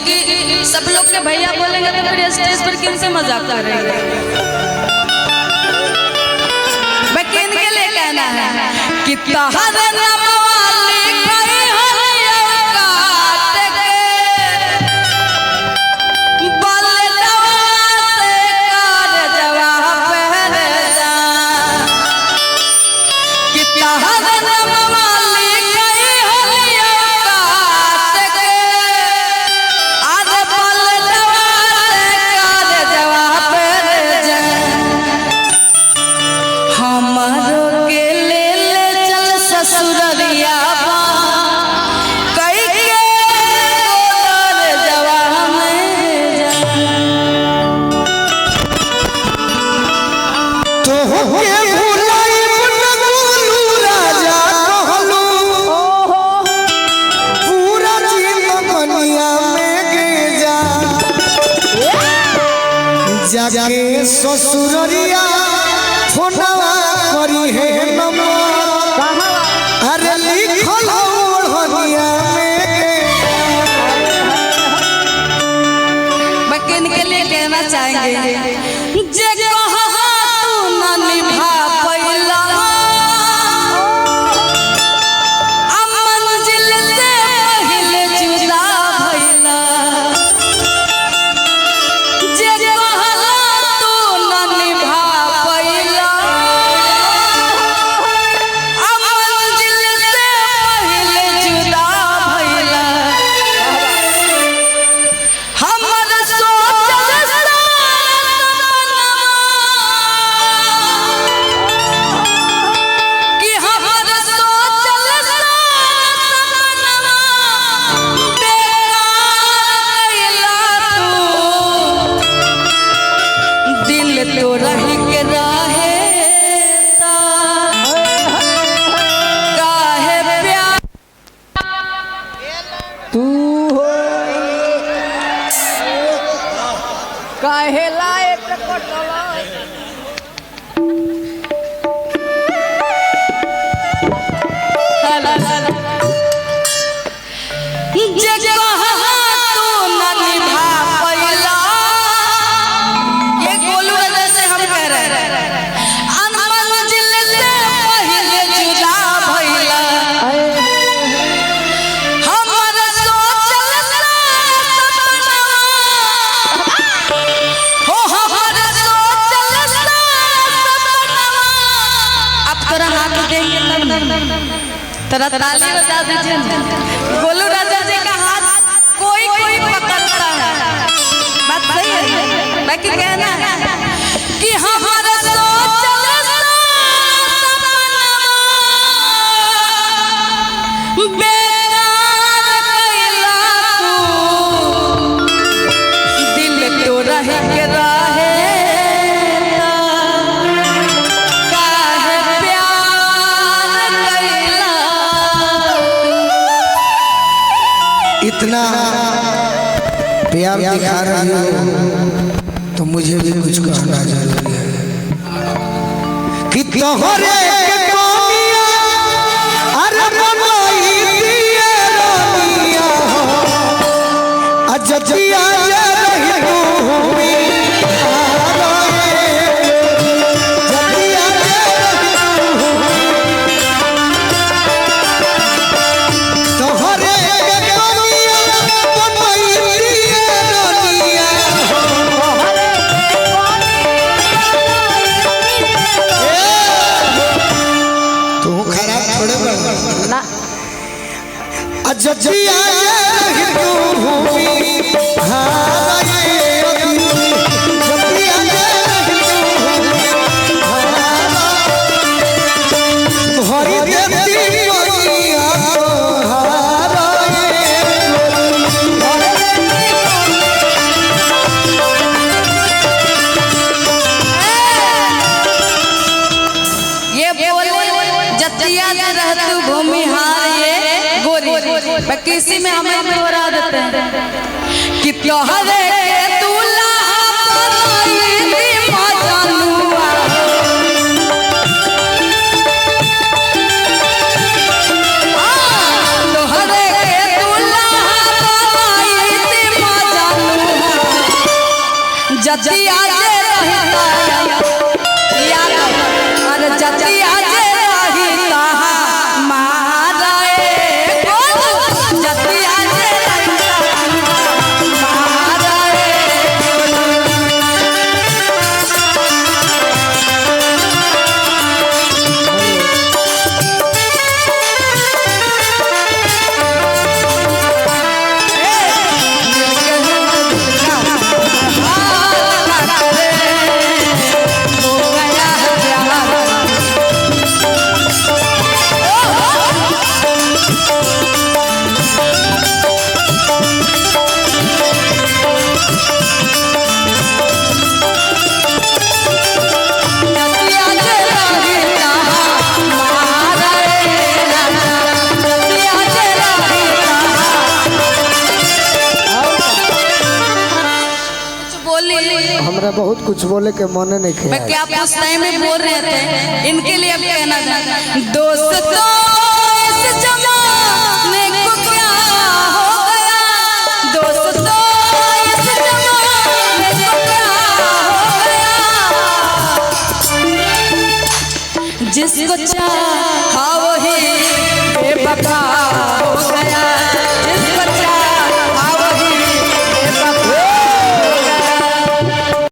क्योंकि सब लोग के भैया बोलेंगे तो फिर स्टेज पर किन से मजाक करेंगे। मैं किन के लिए कहना है कि जाके ससुररिया फोनवा करी है नंबर अरे लिखल ओढ़निया में मैं किन के लिए कहना चाहेंगे जे कहा तू ना निभा पैला मंजिल से पहले जुदा भइला जे तरह ताली बजा दीजिए। गोलू राजा जी का हाथ कोई कोई पकड़ता है, बात सही है। बाकी कहना है कि हमारा सोचल दिल तो रह के रहे इतना प्यार दिखा रही हो तो मुझे भी कुछ कहना जरूरी है कि तोहरे के कोनिया अरे बनाई दिए रानिया अजजिया रही भूमि जजिया किसी में हमें दोहरा देते हैं कि त्योहारे जे रहता याद अरे जतिया जे रहता मारे जतिया जे रहता मारे हमरा बहुत कुछ बोले के मन नहीं खे मैं क्या उस टाइम में बोल रहे थे इनके लिए अब कहना चाहता दोस्तों इस जमाने को क्या हो गया दोस्तों इस जमाने को क्या हो गया जिसको चाहा वही